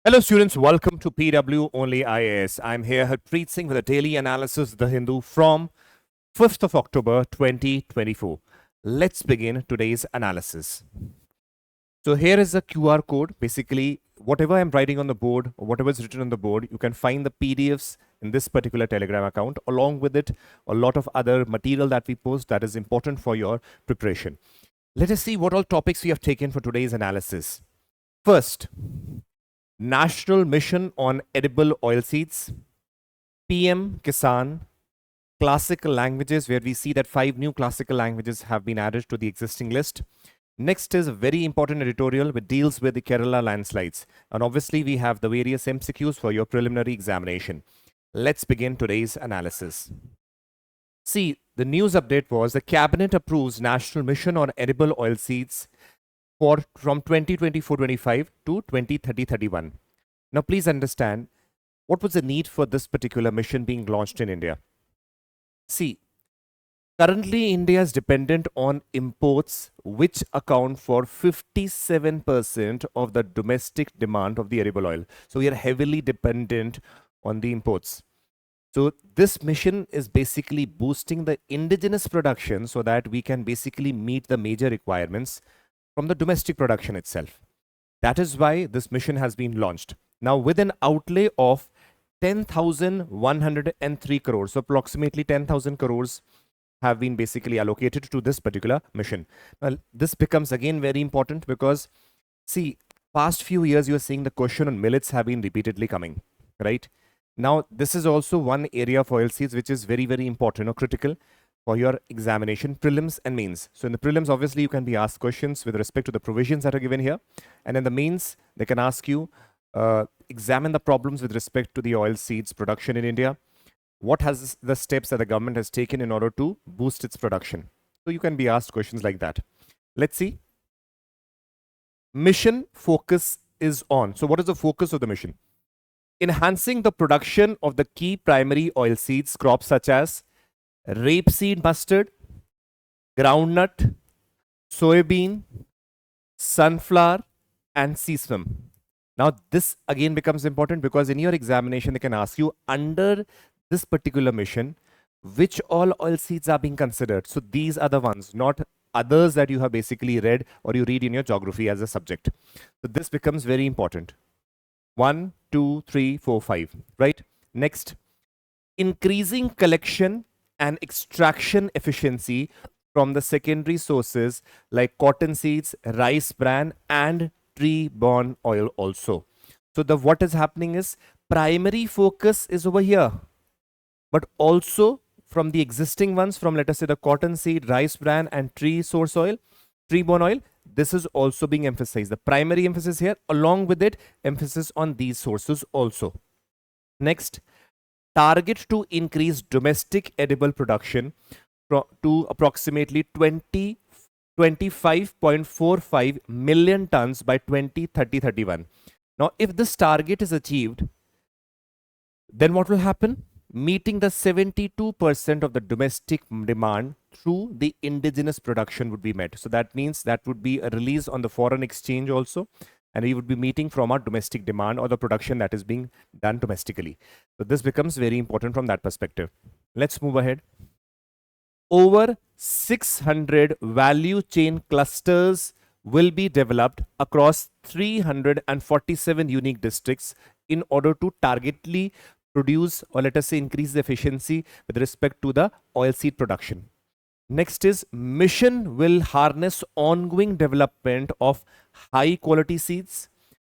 Hello students, welcome to PW OnlyIAS. I'm here Harpreet Singh with a daily analysis of The Hindu from 5th of October 2024. Let's begin today's analysis. So here is a QR code. Basically, whatever I'm writing on the board or whatever is written on the board, you can find the PDFs in this particular Telegram account. Along with it, a lot of other material that we post that is important for your preparation. Let us see what all topics we have taken for today's analysis. First, National Mission on Edible Oilseeds, PM-Kisan, classical languages, where we see that 5 new classical languages have been added to the existing list. Next is a very important editorial which deals with the Kerala landslides. And obviously, we have the various MCQs for your preliminary examination. Let's begin today's analysis. See, the news update was the Cabinet approves National Mission on Edible Oilseeds from 2024-25 to 2030-31. Now, please understand, what was the need for this particular mission being launched in India? See, currently India is dependent on imports, which account for 57% of the domestic demand of the edible oil. So we are heavily dependent on the imports. So this mission is basically boosting the indigenous production so that we can basically meet the major requirements from the domestic production itself. That is why this mission has been launched. Now, with an outlay of 10,103 crores, so approximately 10,000 crores have been basically allocated to this particular mission. Well, this becomes again very important because, see, past few years you are seeing the question on millets have been repeatedly coming, right? Now, this is also one area of oilseeds which is very, very important or critical for your examination, prelims and mains. So in the prelims, obviously, you can be asked questions with respect to the provisions that are given here. And in the mains, they can ask you, examine the problems with respect to the oilseeds production in India. What has the steps that the government has taken in order to boost its production? So you can be asked questions like that. Let's see. Mission focus is on. So what is the focus of the mission? Enhancing the production of the key primary oilseeds crops such as rapeseed mustard, groundnut, soybean, sunflower, and sesame. Now, this again becomes important because in your examination, they can ask you under this particular mission, which all oilseeds are being considered. So these are the ones, not others that you have basically read or you read in your geography as a subject. So this becomes very important. 1, 2, 3, 4, 5, right? Next, increasing collection and extraction efficiency from the secondary sources like cotton seeds, rice bran, and tree-borne oil also. So what is happening is primary focus is over here, but also from the existing ones, from let us say the cotton seed, rice bran, and tree-borne oil, this is also being emphasized. The primary emphasis here, along with it, emphasis on these sources also. Next, target to increase domestic edible production to approximately 25.45 million tons by 2030-31. Now, if this target is achieved, then what will happen? Meeting the 72% of the domestic demand through the indigenous production would be met. So that means that would be a release on the foreign exchange also, and we would be meeting from our domestic demand or the production that is being done domestically. So this becomes very important from that perspective. Let's move ahead. Over 600 value chain clusters will be developed across 347 unique districts in order to targetedly produce, or let us say increase the efficiency with respect to the oilseed production. Next is mission will harness ongoing development of high quality seeds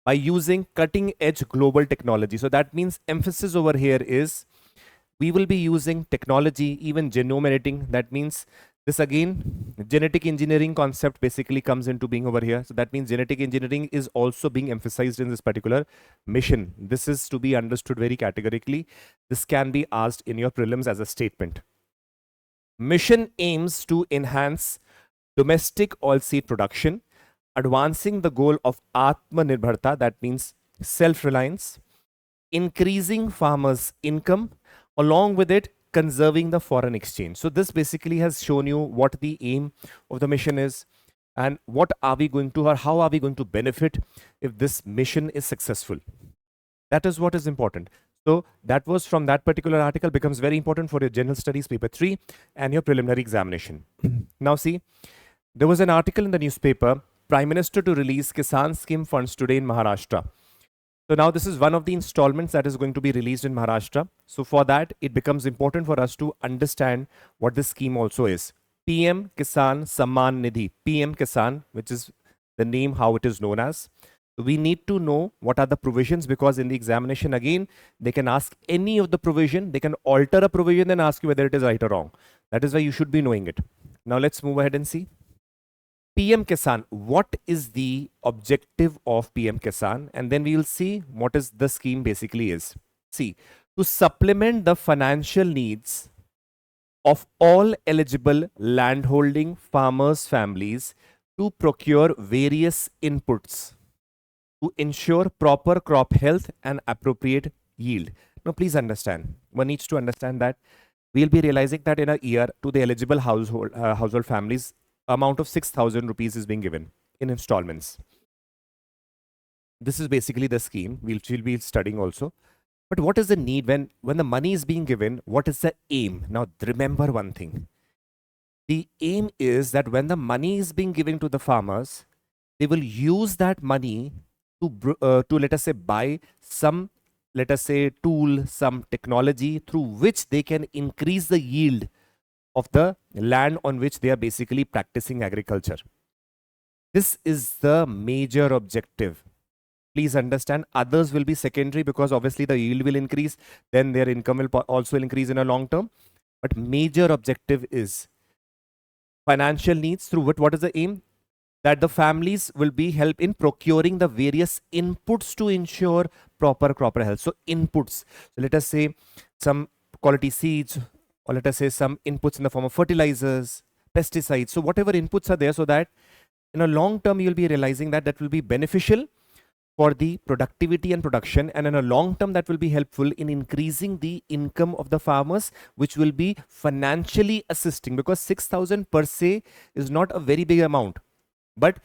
by using cutting edge global technology. So that means emphasis over here is we will be using technology, even genome editing. That means this again, genetic engineering concept basically comes into being over here. So that means genetic engineering is also being emphasized in this particular mission. This is to be understood very categorically. This can be asked in your prelims as a statement. Mission aims to enhance domestic oilseed production, advancing the goal of Atmanirbharta, that means self-reliance, increasing farmers' income, along with it, conserving the foreign exchange. So this basically has shown you what the aim of the mission is and what are we going to, or how are we going to benefit if this mission is successful. That is what is important. So that was from that particular article, becomes very important for your general studies paper 3 and your preliminary examination. Now see, there was an article in the newspaper, Prime Minister to release Kisan scheme funds today in Maharashtra. So now this is one of the installments that is going to be released in Maharashtra. So for that, it becomes important for us to understand what this scheme also is. PM-Kisan Samman Nidhi, PM-Kisan, which is the name how it is known as. We need to know what are the provisions, because in the examination again, they can ask any of the provision, they can alter a provision and ask you whether it is right or wrong. That is why you should be knowing it. Now let's move ahead and see. PM-Kisan, what is the objective of PM-Kisan? And then we will see what is the scheme basically is. See, to supplement the financial needs of all eligible landholding farmers' families to procure various inputs to ensure proper crop health and appropriate yield. Now, please understand, one needs to understand that we'll be realizing that in a year to the eligible household families, amount of 6,000 rupees is being given in installments. This is basically the scheme we'll be studying also. But what is the need when the money is being given? What is the aim? Now, remember one thing. The aim is that when the money is being given to the farmers, they will use that money to let us say buy some, let us say, tool, some technology through which they can increase the yield of the land on which they are basically practicing agriculture. This is the major objective. Please understand, others will be secondary because obviously the yield will increase, then their income will also increase in a long term. But major objective is financial needs through what is the aim? That the families will be helped in procuring the various inputs to ensure proper crop health. So inputs, so let us say some quality seeds, or let us say some inputs in the form of fertilizers, pesticides. So whatever inputs are there, so that in a long term you'll be realizing that that will be beneficial for the productivity and production, and in a long term that will be helpful in increasing the income of the farmers, which will be financially assisting, because 6,000 per se is not a very big amount. But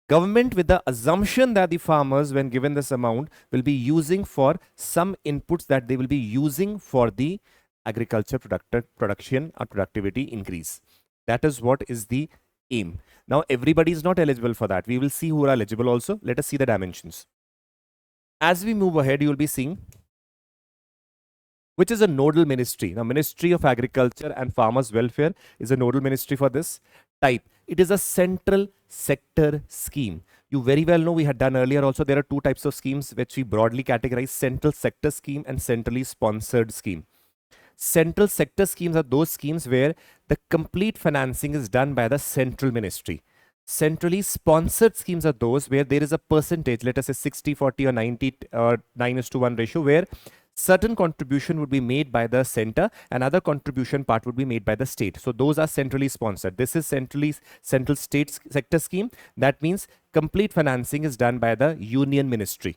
government, with the assumption that the farmers, when given this amount, will be using for some inputs that they will be using for the agriculture production or productivity increase. That is what is the aim. Now, everybody is not eligible for that. We will see who are eligible also. Let us see the dimensions. As we move ahead, you will be seeing which is a nodal ministry. Now, Ministry of Agriculture and Farmers Welfare is a nodal ministry for this type. It is a central sector scheme. You very well know, we had done earlier also, there are two types of schemes which we broadly categorize: central sector scheme and centrally sponsored scheme. Central sector schemes are those schemes where the complete financing is done by the central ministry. Centrally sponsored schemes are those where there is a percentage, let us say 60-40 or 90 or 9:1 ratio, where certain contribution would be made by the center and other contribution part would be made by the state. So those are centrally sponsored. This is central state sector scheme. That means complete financing is done by the union ministry.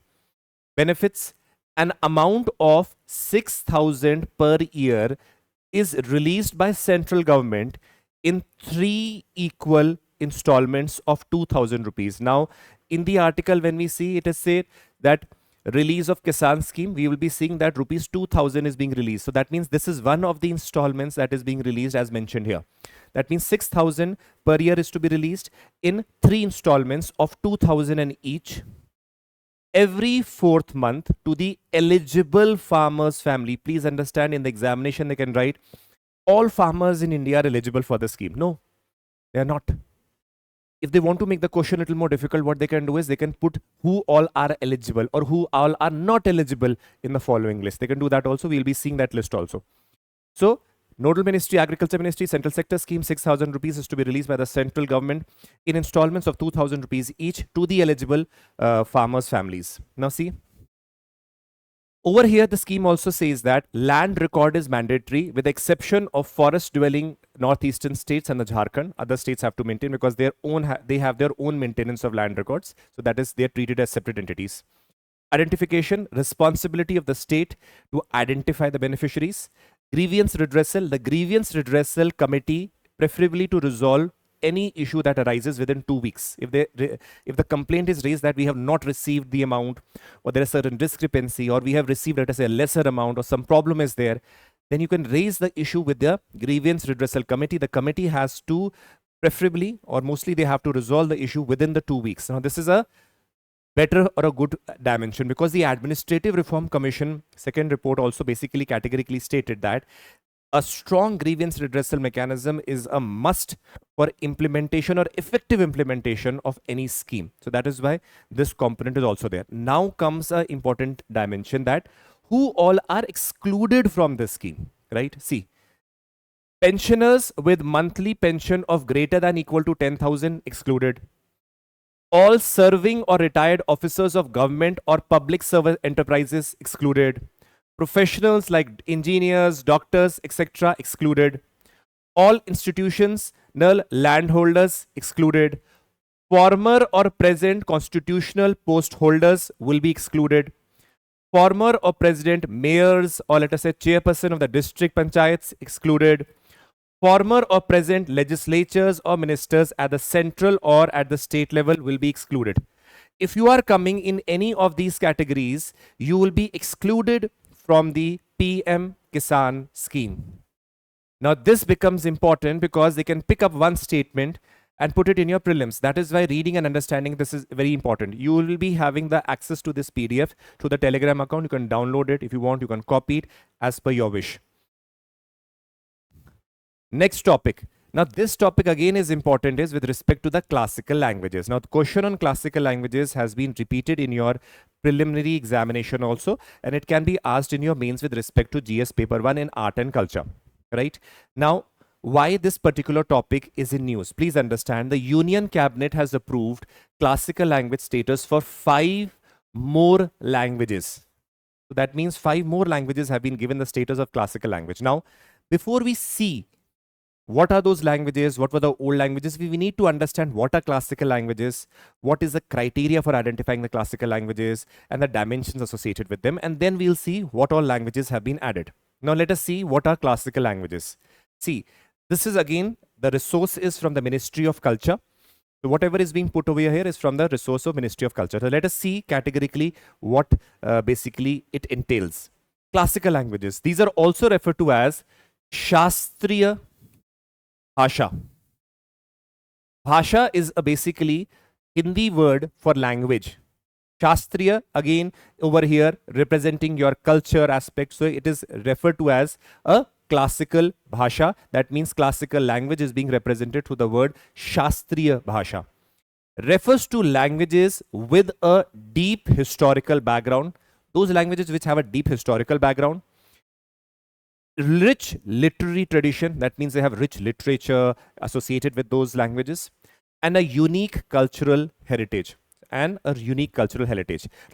Benefits: an amount of 6,000 per year is released by central government in 3 equal installments of 2,000 rupees. Now, in the article, when we see, it is said that release of Kisan scheme, we will be seeing that rupees 2,000 is being released. So that means this is one of the installments that is being released as mentioned here. That means 6,000 per year is to be released in 3 installments of 2,000 and each every 4th month to the eligible farmers family. Please understand, in the examination they can write all farmers in India are eligible for the scheme. No, they are not. If they want to make the question a little more difficult, what they can do is they can put who all are eligible or who all are not eligible in the following list. They can do that also. We'll be seeing that list also. So, Nodal Ministry, Agriculture Ministry, Central Sector Scheme, 6,000 rupees is to be released by the central government in installments of 2,000 rupees each to the eligible farmers' families. Now see, over here the scheme also says that land record is mandatory with the exception of forest dwelling northeastern states and the Jharkhand. Other states have to maintain because they have their own maintenance of land records. So that is, they are treated as separate entities. Identification, responsibility of the state to identify the beneficiaries. Grievance redressal, the grievance redressal committee preferably to resolve any issue that arises within 2 weeks. If the complaint is raised that we have not received the amount, or there is certain discrepancy, or we have received, let us say, a lesser amount, or some problem is there, then you can raise the issue with the grievance redressal committee. The committee has to preferably, or mostly, they have to resolve the issue within the 2 weeks. Now, this is a better or a good dimension, because the Administrative Reform Commission second report also basically categorically stated that a strong grievance redressal mechanism is a must for implementation or effective implementation of any scheme. So that is why this component is also there. Now comes an important dimension, that who all are excluded from this scheme, right? See, pensioners with monthly pension of greater than equal to 10,000 excluded. All serving or retired officers of government or public service enterprises excluded. Professionals like engineers, doctors, etc. excluded. All institutional landholders excluded. Former or present constitutional post holders will be excluded. Former or present mayors, or let us say chairperson of the district panchayats, excluded. Former or present legislatures or ministers at the central or at the state level will be excluded. If you are coming in any of these categories, you will be excluded from the PM-Kisan scheme. Now, this becomes important because they can pick up one statement and put it in your prelims. That is why reading and understanding this is very important. You will be having the access to this PDF through the Telegram account. You can download it. If you want, you can copy it as per your wish. Next topic. Now, this topic again is important, is with respect to the classical languages. Now, the question on classical languages has been repeated in your preliminary examination also, and it can be asked in your mains with respect to GS paper 1 in art and culture, right? Now, why this particular topic is in news? Please understand, the Union Cabinet has approved classical language status for 5 more languages. So that means 5 more languages have been given the status of classical language. Now, before we see what are those languages, what were the old languages, we need to understand what are classical languages, what is the criteria for identifying the classical languages, and the dimensions associated with them, and then we'll see what all languages have been added. Now let us see what are classical languages. See, this is again, the resource is from the Ministry of Culture. So whatever is being put over here is from the resource of Ministry of Culture. So let us see categorically what basically it entails. Classical languages. These are also referred to as Shastriya Bhasha. Bhasha is a basically Hindi word for language. Shastriya, again over here representing your culture aspect. So it is referred to as a classical bhasha. That means classical language is being represented through the word Shastriya Bhasha. Refers to languages with a deep historical background. Those languages which have a deep historical background. Rich literary tradition, that means they have rich literature associated with those languages, and a unique cultural heritage. Now,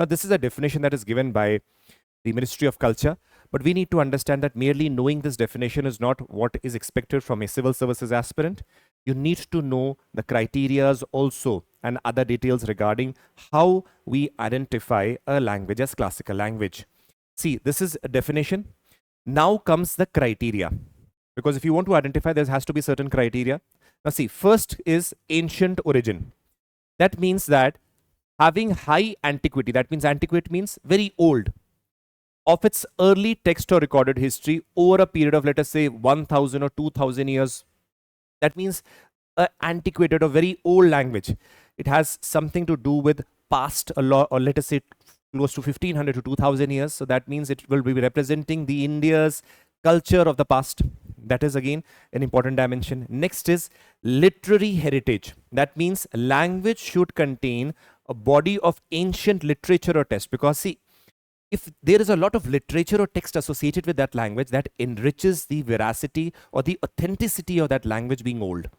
this is a definition that is given by the Ministry of Culture, but we need to understand that merely knowing this definition is not what is expected from a civil services aspirant. You need to know the criterias also and other details regarding how we identify a language as classical language. See, this is a definition. Now comes the criteria, because if you want to identify, there has to be certain criteria. Now see, first is ancient origin. That means that having high antiquity, that means antiquity means very old, of its early text or recorded history over a period of, let us say, 1000 or 2000 years. That means antiquated or very old language. It has something to do with past a lot, or let us say close to 1500 to 2000 years. So that means it will be representing the India's culture of the past. That is again an important dimension. Next is literary heritage. That means language should contain a body of ancient literature or text, because see, if there is a lot of literature or text associated with that language, that enriches the veracity or the authenticity of that language being old.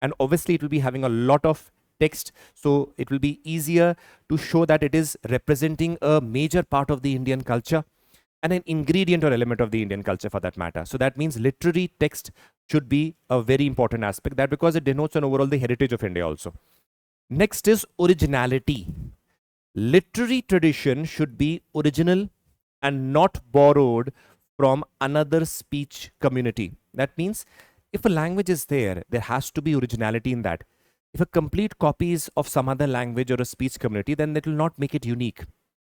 And obviously it will be having a lot of text, so it will be easier to show that it is representing a major part of the Indian culture and an ingredient or element of the Indian culture for that matter. So that means literary text should be a very important aspect, that because it denotes an overall the heritage of India also. Next is originality. Literary tradition should be original and not borrowed from another speech community. That means if a language is there, there has to be originality in that. If a complete copy is of some other language or a speech community, then that will not make it unique.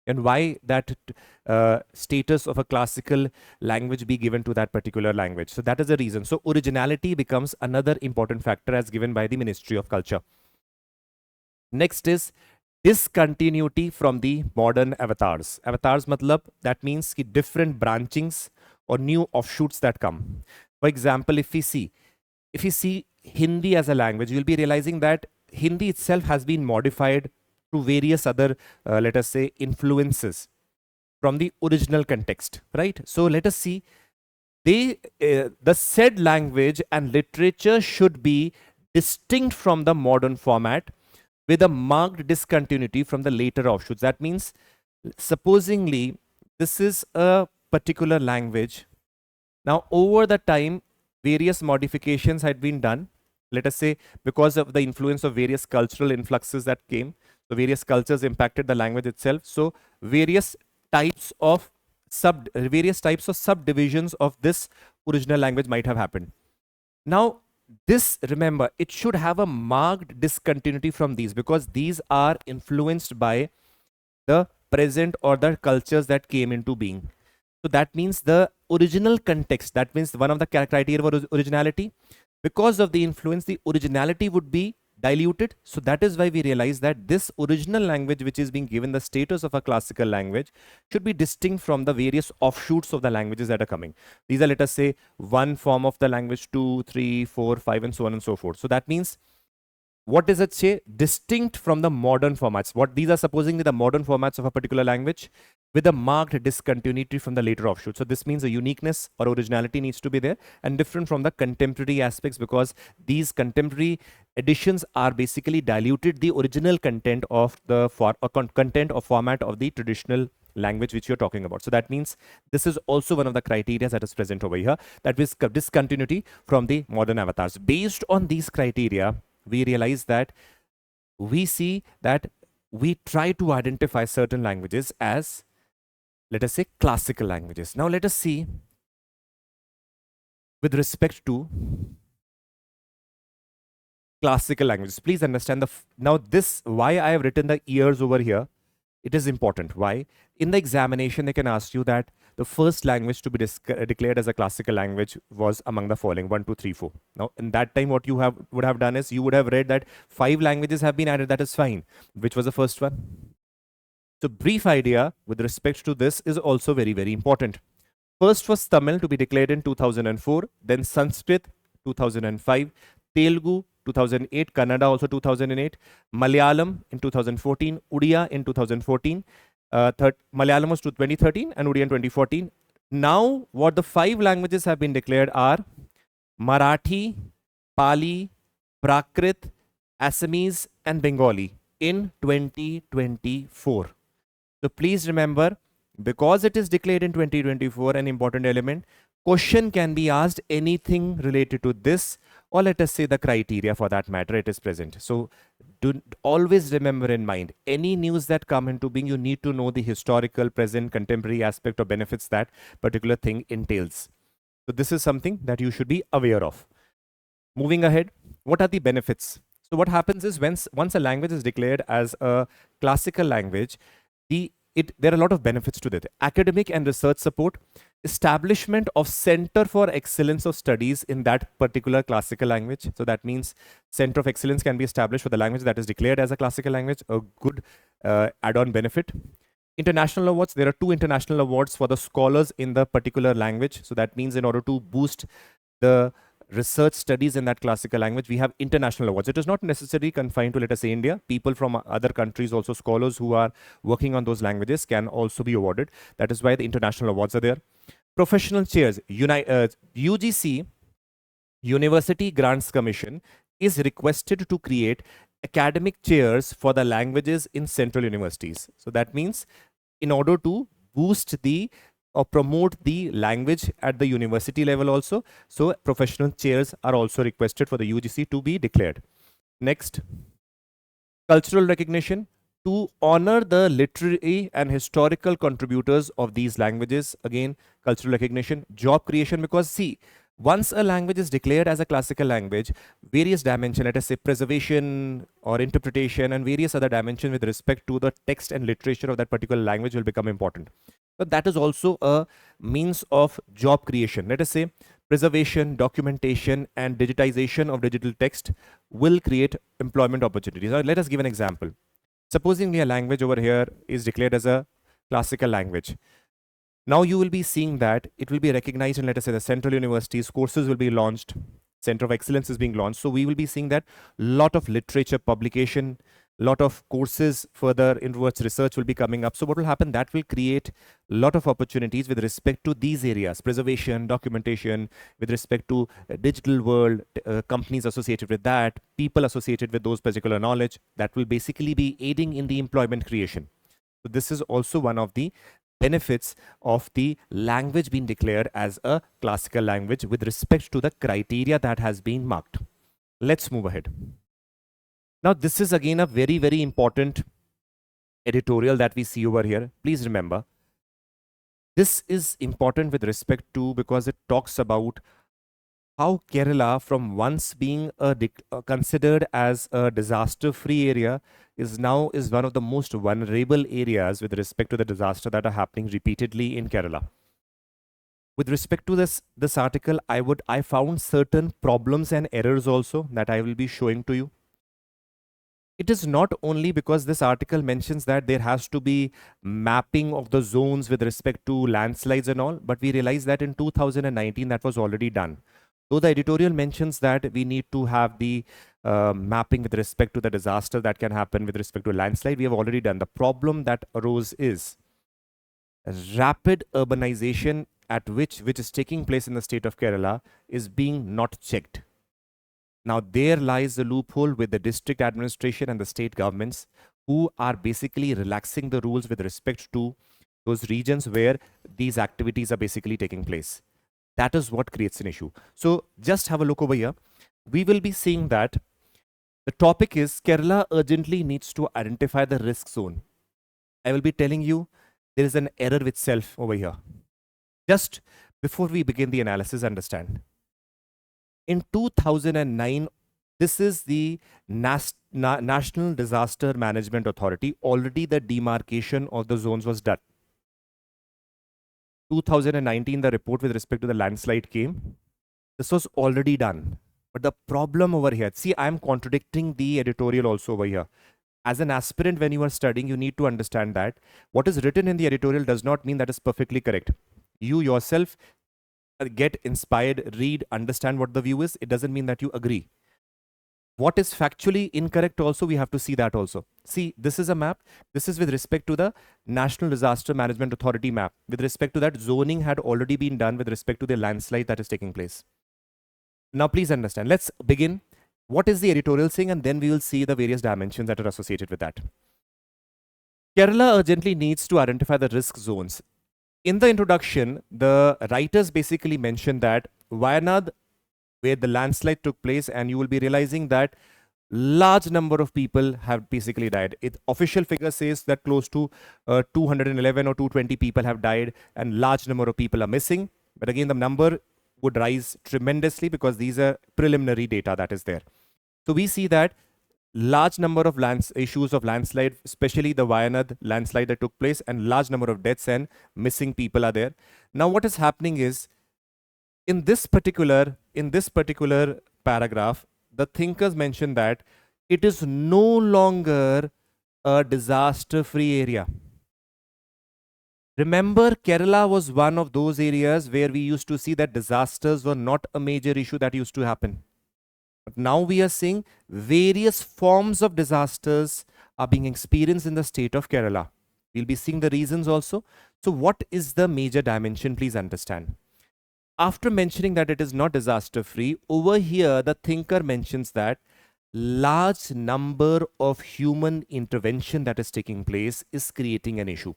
And why that status of a classical language be given to that particular language? So that is the reason. So originality becomes another important factor as given by the Ministry of Culture. Next is discontinuity from the modern avatars. Avatars matlab, that means ki different branchings or new offshoots that come. For example, if we see Hindi as a language, you'll be realizing that Hindi itself has been modified through various other, let us say, influences from the original context, right? So let us see, the said language and literature should be distinct from the modern format with a marked discontinuity from the later offshoots. That means, supposingly, this is a particular language. Now, over the time, various modifications had been done. Let us say, because of the influence of various cultural influxes that came, so various cultures impacted the language itself. So various types of subdivisions of this original language might have happened. Now, this, remember, it should have a marked discontinuity from these, because these are influenced by the present or the cultures that came into being. So that means the original context, that means one of the criteria for originality, because of the influence, the originality would be diluted. So that is why we realize that this original language, which is being given the status of a classical language, should be distinct from the various offshoots of the languages that are coming. These are, let us say, one form of the language, 2, 3, 4, 5, and so on and so forth. So that means, what does it say? Distinct from the modern formats. What these are supposedly the modern formats of a particular language with a marked discontinuity from the later offshoots. So this means a uniqueness or originality needs to be there and different from the contemporary aspects, because these contemporary editions are basically diluted the original content of the content or format of the traditional language which you're talking about. So that means this is also one of the criteria that is present over here, that is discontinuity from the modern avatars. Based on these criteria, we realize that we see that we try to identify certain languages as, let us say, classical languages. Now let us see with respect to classical languages. Please understand now this, why I have written the years over here. It is important. Why? In the examination, they can ask you that the first language to be declared as a classical language was among the following, 1, 2, 3, 4. Now, in that time, what you would have done is you would have read that 5 languages have been added. That is fine. Which was the first one? So, brief idea with respect to this is also very, very important. First was Tamil to be declared in 2004, then Sanskrit 2005, Telugu 2008, Kannada also 2008, Malayalam in 2014, Odia in 2014, Malayalam was 2013 and Odia in 2014. Now, what the 5 languages have been declared are Marathi, Pali, Prakrit, Assamese and Bengali in 2024. So please remember, because it is declared in 2024, an important element, question can be asked anything related to this, or let us say the criteria for that matter, it is present. So do always remember in mind, any news that come into being, you need to know the historical, present, contemporary aspect or benefits that particular thing entails. So this is something that you should be aware of. Moving ahead, what are the benefits? So what happens is, once a language is declared as a classical language, there are a lot of benefits to that. Academic and research support, establishment of center for excellence of studies in that particular classical language. So that means center of excellence can be established for the language that is declared as a classical language, a good add-on benefit. International awards, there are 2 international awards for the scholars in the particular language. So that means in order to boost the research studies in that classical language, we have international awards. It is not necessarily confined to, let us say, India. People from other countries, also scholars who are working on those languages, can also be awarded. That is why the international awards are there. Professional chairs, UGC, University Grants Commission, is requested to create academic chairs for the languages in central universities. So that means in order to boost or promote the language at the university level also. So professional chairs are also requested for the UGC to be declared. Next, cultural recognition, to honor the literary and historical contributors of these languages. Again, cultural recognition. Job creation, because see, Once a language is declared as a classical language, various dimensions, let us say preservation or interpretation and various other dimensions with respect to the text and literature of that particular language will become important. So that is also a means of job creation. Let us say preservation, documentation, and digitization of digital text will create employment opportunities. Now, let us give an example. Supposing a language over here is declared as a classical language. Now you will be seeing that it will be recognized in, let us say, the central universities, courses will be launched, Center of Excellence is being launched. So we will be seeing that lot of literature publication, lot of courses further inwards research will be coming up. So what will happen? That will create a lot of opportunities with respect to these areas, preservation, documentation, with respect to digital world, companies associated with that, people associated with those particular knowledge that will basically be aiding in the employment creation. So this is also one of the benefits of the language being declared as a classical language with respect to the criteria that has been marked. Let's move ahead. Now, this is again a very, very important editorial that we see over here. Please remember, this is important with respect to because it talks about how Kerala, from once being considered as a disaster-free area, is now one of the most vulnerable areas with respect to the disaster that are happening repeatedly in Kerala. With respect to this article, I found certain problems and errors also that I will be showing to you. It is not only because this article mentions that there has to be mapping of the zones with respect to landslides and all, but we realize that in 2019 that was already done. Though the editorial mentions that we need to have the mapping with respect to the disaster that can happen with respect to landslide, we have already done. The problem that arose is rapid urbanization at which is taking place in the state of Kerala is being not checked. Now, there lies the loophole with the district administration and the state governments who are basically relaxing the rules with respect to those regions where these activities are basically taking place. That is what creates an issue. So just have a look over here. We will be seeing that the topic is Kerala urgently needs to identify the risk zone. I will be telling you there is an error with self over here. Just before we begin the analysis, understand. In 2009, this is the National Disaster Management Authority. Already the demarcation of the zones was done. 2019, the report with respect to the landslide came. This was already done. But the problem over here, see, I'm contradicting the editorial also over here. As an aspirant, when you are studying, you need to understand that what is written in the editorial does not mean that is perfectly correct. You yourself get inspired, read, understand what the view is. It doesn't mean that you agree. What is factually incorrect also, we have to see that also. See, this is a map. This is with respect to the National Disaster Management Authority map. With respect to that, zoning had already been done with respect to the landslide that is taking place. Now, please understand. Let's begin. What is the editorial saying? And then we will see the various dimensions that are associated with that. Kerala urgently needs to identify the risk zones. In the introduction, the writers basically mentioned that Wayanad, where the landslide took place, and you will be realizing that large number of people have basically died. Official figure says that close to 211 or 220 people have died and large number of people are missing. But again, the number would rise tremendously because these are preliminary data that is there. So we see that large number of issues of landslide, especially the Wayanad landslide that took place, and large number of deaths and missing people are there. Now what is happening is, in this particular paragraph, the thinkers mention that it is no longer a disaster-free area. Remember, Kerala was one of those areas where we used to see that disasters were not a major issue that used to happen. But now we are seeing various forms of disasters are being experienced in the state of Kerala. We'll be seeing the reasons also. So what is the major dimension? Please understand. After mentioning that it is not disaster free, over here the thinker mentions that large number of human intervention that is taking place is creating an issue.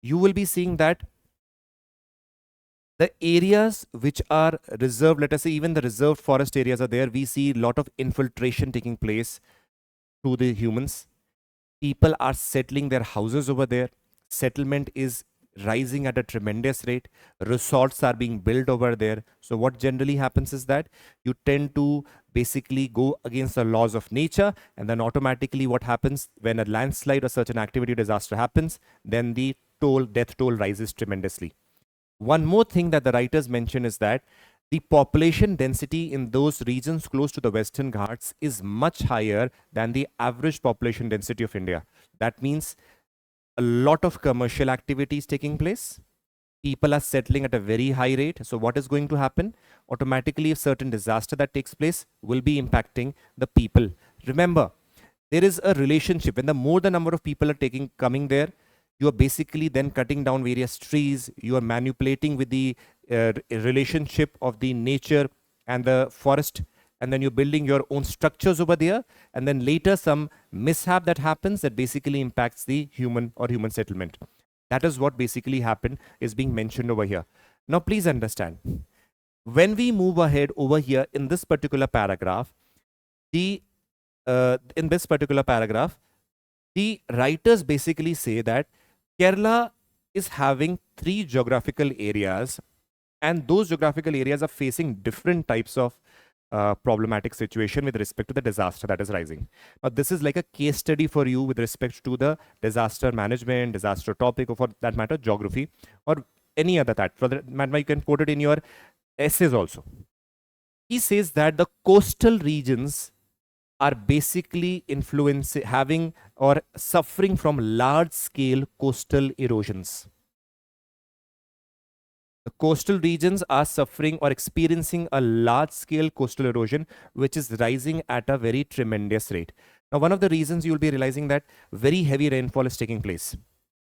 You will be seeing that the areas which are reserved, let us say even the reserved forest areas are there, we see a lot of infiltration taking place through the humans. People are settling their houses over there. Settlement is rising at a tremendous rate. Resorts are being built over there. So what generally happens is that you tend to basically go against the laws of nature, and then automatically what happens when a landslide or such an activity disaster happens, then the death toll rises tremendously. One more thing that the writers mention is that the population density in those regions close to the Western Ghats is much higher than the average population density of India. That means a lot of commercial activities taking place. People are settling at a very high rate. So what is going to happen? Automatically, a certain disaster that takes place will be impacting the people. Remember, there is a relationship. When the more the number of people are coming there, you are basically then cutting down various trees. You are manipulating with the relationship of the nature and the forest, and then you're building your own structures over there, and then later some mishap that happens that basically impacts the human settlement. That is what basically happened is being mentioned over here. Now please understand, when we move ahead over here in this particular paragraph, the writers basically say that Kerala is having 3 geographical areas, and those geographical areas are facing different types of problematic situation with respect to the disaster that is rising. Now, this is like a case study for you with respect to the disaster management, disaster topic, or for that matter, geography, or any other that. For that matter, you can quote it in your essays also. He says that the coastal regions are basically having or suffering from large-scale coastal erosions. The coastal regions are suffering or experiencing a large-scale coastal erosion, which is rising at a very tremendous rate. Now, one of the reasons you will be realizing that very heavy rainfall is taking place.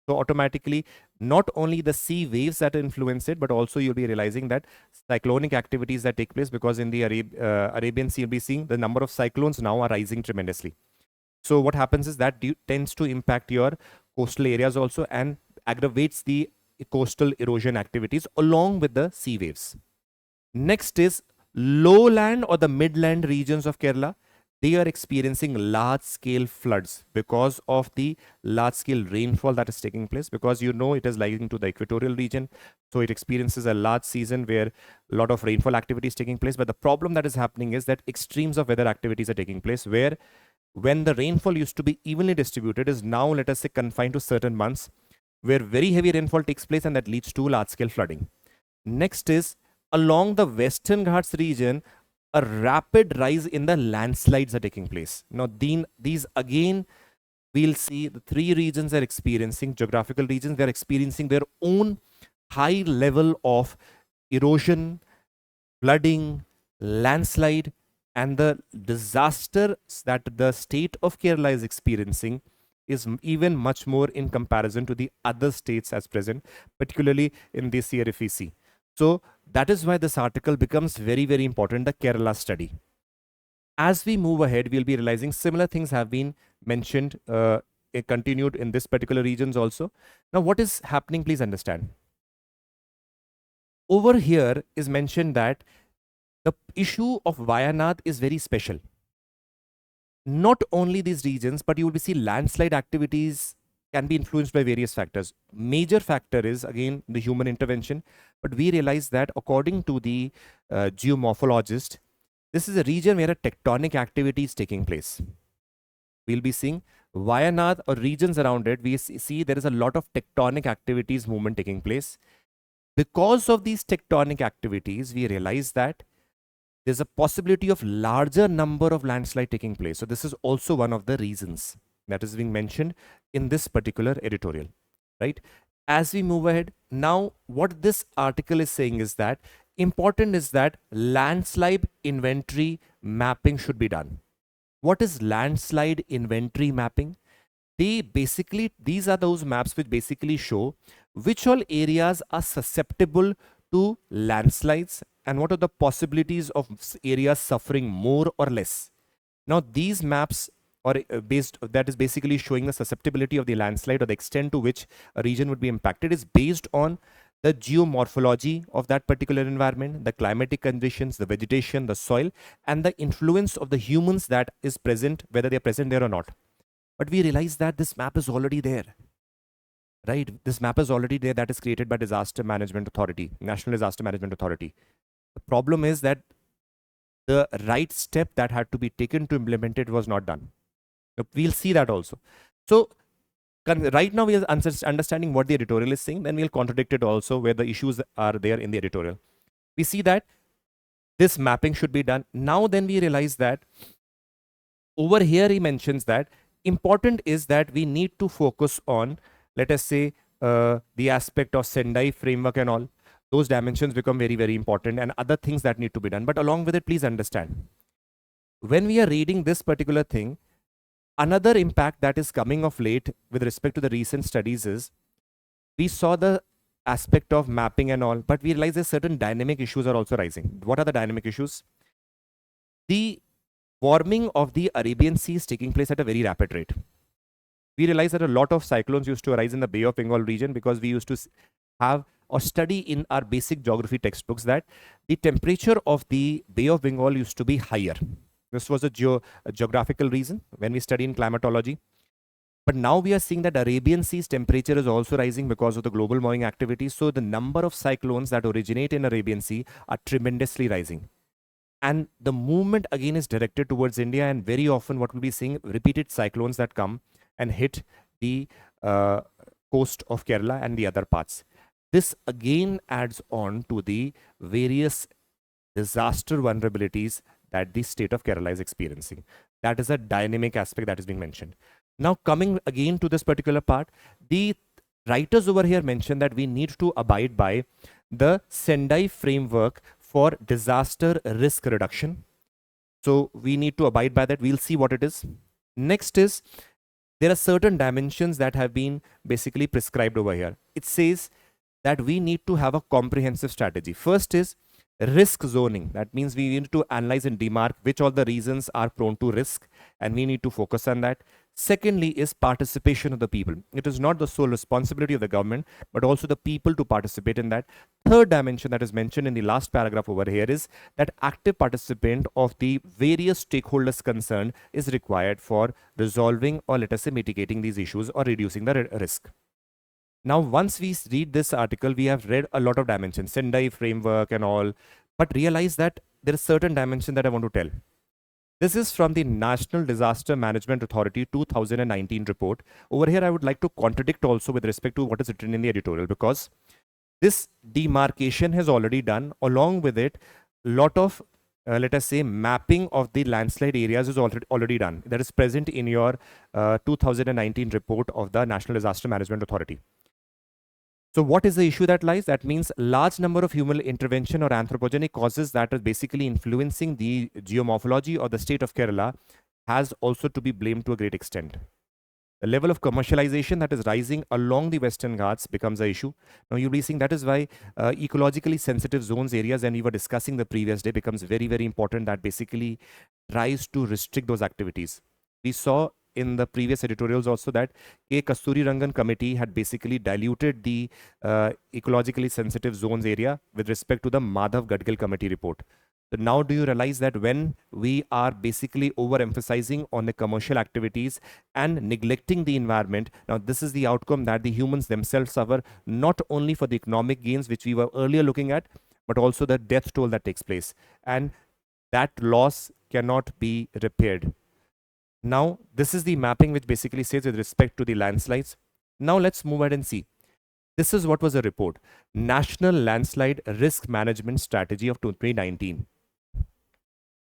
So automatically, not only the sea waves that influence it, but also you'll be realizing that cyclonic activities that take place, because in the Arabian Sea, you'll be seeing the number of cyclones now are rising tremendously. So what happens is that tends to impact your coastal areas also and aggravates the coastal erosion activities along with the sea waves. Next is lowland or the midland regions of Kerala. They are experiencing large-scale floods because of the large-scale rainfall that is taking place, because you know it is lying to the equatorial region. So it experiences a large season where a lot of rainfall activity is taking place. But the problem that is happening is that extremes of weather activities are taking place, where when the rainfall used to be evenly distributed is now, let us say, confined to certain months, where very heavy rainfall takes place and that leads to large-scale flooding. Next is along the Western Ghats region, a rapid rise in the landslides are taking place. Now, these again, we'll see the 3 regions are experiencing, geographical regions, they're experiencing their own high level of erosion, flooding, landslide, and the disaster that the state of Kerala is experiencing is even much more in comparison to the other states as present, particularly in this year if we see. So that is why this article becomes very, very important, the Kerala study. As we move ahead, we'll be realizing similar things have been mentioned, continued in this particular regions also. Now, what is happening, please understand. Over here is mentioned that the issue of Wayanad is very special. Not only these regions, but you will see landslide activities can be influenced by various factors. Major factor is again the human intervention, but we realize that according to the geomorphologist, this is a region where a tectonic activity is taking place. We'll be seeing Wayanad or regions around it, we see there is a lot of tectonic activities movement taking place. Because of these tectonic activities, we realize that there's a possibility of larger number of landslide taking place. So this is also one of the reasons that is being mentioned in this particular editorial, right? As we move ahead, now what this article is saying is that important is that landslide inventory mapping should be done. What is landslide inventory mapping? These are those maps which basically show which all areas are susceptible to landslides and what are the possibilities of areas suffering more or less. Now these maps are that is basically showing the susceptibility of the landslide or the extent to which a region would be impacted is based on the geomorphology of that particular environment, the climatic conditions, the vegetation, the soil, and the influence of the humans that is present, whether they are present there or not. But we realize that this map is already there. right? This map is already there, that is created by Disaster Management Authority, National Disaster Management Authority. The problem is that the right step that had to be taken to implement it was not done. We'll see that also. So right now we are understanding what the editorial is saying, then we'll contradict it also where the issues are there in the editorial. We see that this mapping should be done. Now then we realize that over here he mentions that important is that we need to focus on, let us say, the aspect of Sendai framework and all. Those dimensions become very, very important and other things that need to be done. But along with it, please understand, when we are reading this particular thing, another impact that is coming of late with respect to the recent studies is we saw the aspect of mapping and all, but we realize that certain dynamic issues are also rising. What are the dynamic issues? The warming of the Arabian Sea is taking place at a very rapid rate. We realize that a lot of cyclones used to arise in the Bay of Bengal region because we used to have or study in our basic geography textbooks that the temperature of the Bay of Bengal used to be higher. This was a geographical reason when we study in climatology. But now we are seeing that Arabian Sea's temperature is also rising because of the global warming activities. So the number of cyclones that originate in Arabian Sea are tremendously rising. And the movement again is directed towards India, and very often what we'll be seeing repeated cyclones that come and hit the coast of Kerala and the other parts. This again adds on to the various disaster vulnerabilities that the state of Kerala is experiencing. That is a dynamic aspect that is being mentioned. Now coming again to this particular part, the writers over here mention that we need to abide by the Sendai framework for disaster risk reduction. So we need to abide by that. We'll see what it is. Next is, there are certain dimensions that have been basically prescribed over here. It says that we need to have a comprehensive strategy. First is risk zoning. That means we need to analyze and demark which all the regions are prone to risk, and we need to focus on that. Secondly is participation of the people. It is not the sole responsibility of the government, but also the people to participate in that. Third dimension that is mentioned in the last paragraph over here is that active participant of the various stakeholders concerned is required for resolving or, let us say, mitigating these issues or reducing the risk. Now, once we read this article, we have read a lot of dimensions, Sendai framework and all, but realize that there is certain dimension that I want to tell. This is from the National Disaster Management Authority 2019 report. Over here, I would like to contradict also with respect to what is written in the editorial, because this demarcation has already done. Along with it, lot of, let us say, mapping of the landslide areas is already done. That is present in your 2019 report of the National Disaster Management Authority. So what is the issue that lies? That means large number of human intervention or anthropogenic causes that are basically influencing the geomorphology or the state of Kerala has also to be blamed to a great extent. The level of commercialization that is rising along the Western Ghats becomes an issue. Now you'll be seeing that is why ecologically sensitive zones areas, and we were discussing the previous day, becomes very, very important, that basically tries to restrict those activities. We saw in the previous editorials also that K. Kasturi Rangan committee had basically diluted the ecologically sensitive zones area with respect to the Madhav Gadgil committee report. So now do you realize that when we are basically overemphasizing on the commercial activities and neglecting the environment, now this is the outcome that the humans themselves suffer, not only for the economic gains which we were earlier looking at, but also the death toll that takes place. And that loss cannot be repaired. Now, this is the mapping which basically says with respect to the landslides. Now, let's move ahead and see. This is what was a report. National Landslide Risk Management Strategy of 2019.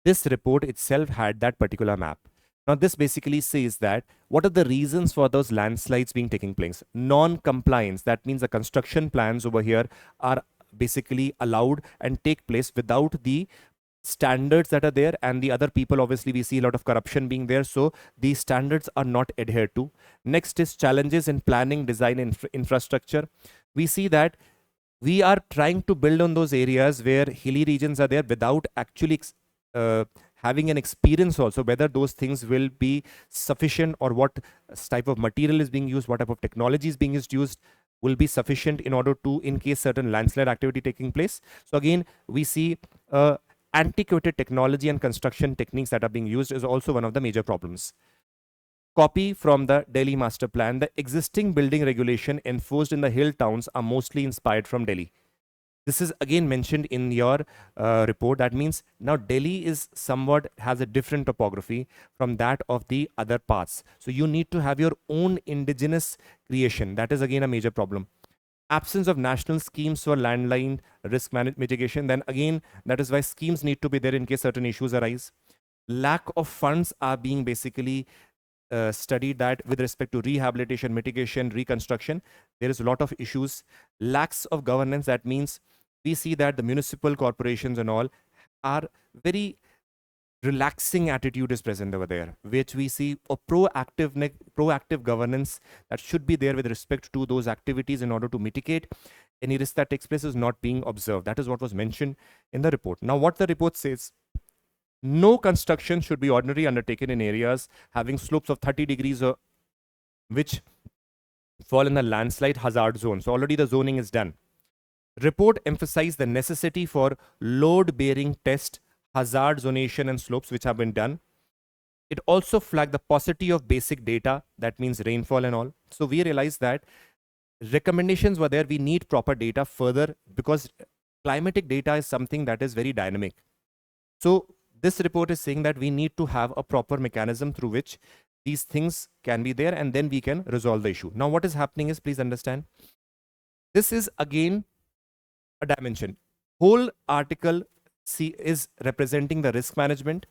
This report itself had that particular map. Now, this basically says that what are the reasons for those landslides being taking place? Non-compliance, that means the construction plans over here are basically allowed and take place without the standards that are there, and the other people, obviously we see a lot of corruption being there, so these standards are not adhered to. Next is challenges in planning, design, infrastructure. We see that we are trying to build on those areas where hilly regions are there without actually having an experience also whether those things will be sufficient, or what type of material is being used, what type of technology is being used will be sufficient in order to, in case certain landslide activity taking place. So again, we see antiquated technology and construction techniques that are being used is also one of the major problems. Copy from the Delhi Master Plan. The existing building regulation enforced in the hill towns are mostly inspired from Delhi. This is again mentioned in your report. That means now Delhi is somewhat has a different topography from that of the other parts. So you need to have your own indigenous creation. That is again a major problem. Absence of national schemes for landline risk mitigation. Then again, that is why schemes need to be there in case certain issues arise. Lack of funds are being basically studied that with respect to rehabilitation, mitigation, reconstruction, there is a lot of issues. Lacks of governance, that means we see that the municipal corporations and all are very relaxing attitude is present over there, which we see a proactive governance that should be there with respect to those activities in order to mitigate any risk that takes place is not being observed. That is what was mentioned in the report. Now, what the report says, no construction should be ordinarily undertaken in areas having slopes of 30 degrees or which fall in the landslide hazard zone. So already the zoning is done. Report emphasized the necessity for load-bearing test, hazard zonation and slopes which have been done. It also flagged the paucity of basic data, that means rainfall and all. So we realized that recommendations were there. We need proper data further because climatic data is something that is very dynamic. So this report is saying that we need to have a proper mechanism through which these things can be there and then we can resolve the issue. Now what is happening is, please understand, this is again a dimension. Whole article C is representing the risk management.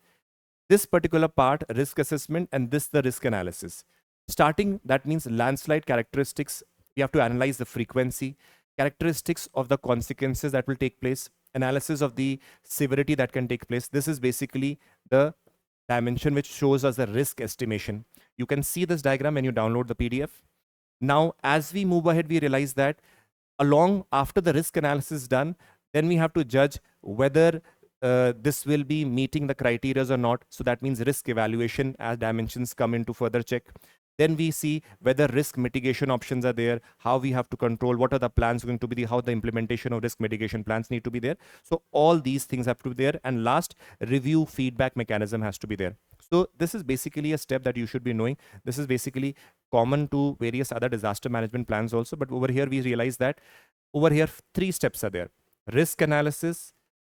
This particular part, risk assessment, and this the risk analysis. Starting, that means landslide characteristics. We have to analyze the frequency, characteristics of the consequences that will take place, analysis of the severity that can take place. This is basically the dimension which shows us the risk estimation. You can see this diagram when you download the PDF. Now, as we move ahead, we realize that along after the risk analysis is done, then we have to judge whether this will be meeting the criteria or not. So that means risk evaluation as dimensions come into further check. Then we see whether risk mitigation options are there, how we have to control, what are the plans going to be, how the implementation of risk mitigation plans need to be there. So all these things have to be there. And last, review feedback mechanism has to be there. So this is basically a step that you should be knowing. This is basically common to various other disaster management plans also. But over here, we realize that over here, 3 steps are there: risk analysis,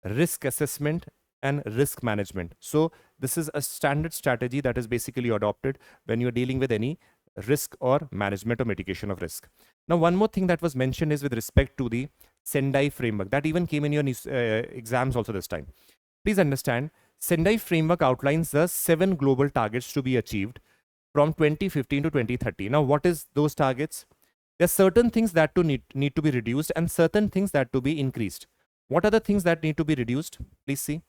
risk assessment, and risk management. So this is a standard strategy that is basically adopted when you're dealing with any risk or management or mitigation of risk. Now, one more thing that was mentioned is with respect to the Sendai framework. That even came in your exams also this time. Please understand, Sendai framework outlines the 7 global targets to be achieved from 2015 to 2030. Now, what is those targets? There are certain things that need to be reduced and certain things that to be increased. What are the things that need to be reduced? Please see.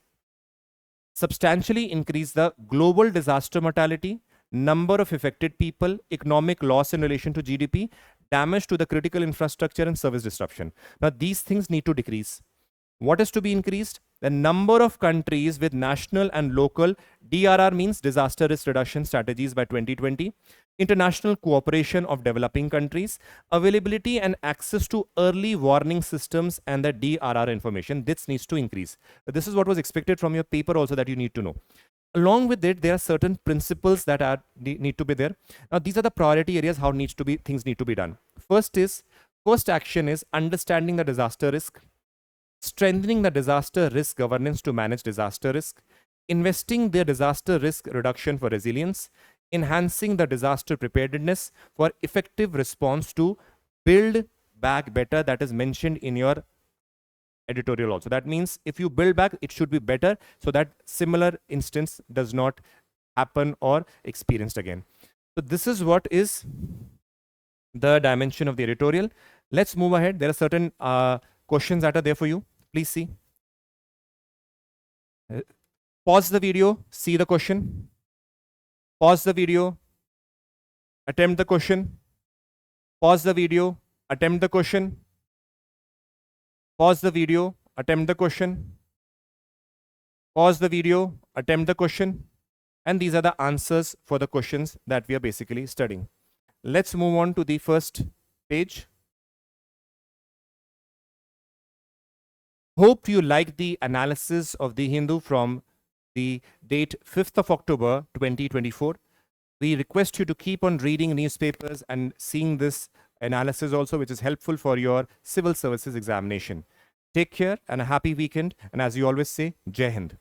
Substantially increase the global disaster mortality, number of affected people, economic loss in relation to GDP, damage to the critical infrastructure and service disruption. Now, these things need to decrease. What is to be increased? The number of countries with national and local DRR means disaster risk reduction strategies by 2020, international cooperation of developing countries, availability and access to early warning systems and the DRR information. This needs to increase. This is what was expected from your paper also that you need to know. Along with it, there are certain principles that need to be there. Now, these are the priority areas how things need to be done. First action is understanding the disaster risk, strengthening the disaster risk governance to manage disaster risk, investing the disaster risk reduction for resilience, enhancing the disaster preparedness for effective response to build back better, that is mentioned in your editorial also. That means if you build back, it should be better so that similar instance does not happen or experienced again. So this is what is the dimension of the editorial. Let's move ahead. There are certain questions that are there for you. Please see. Pause the video, see the question. Pause the video, attempt the question. Pause the video, attempt the question. Pause the video, attempt the question. Pause the video, attempt the question. And these are the answers for the questions that we are basically studying. Let's move on to the first page. Hope you liked the analysis of the Hindu from the date 5th of October 2024. We request you to keep on reading newspapers and seeing this analysis also, which is helpful for your civil services examination. Take care and a happy weekend. And as you always say, Jai Hind.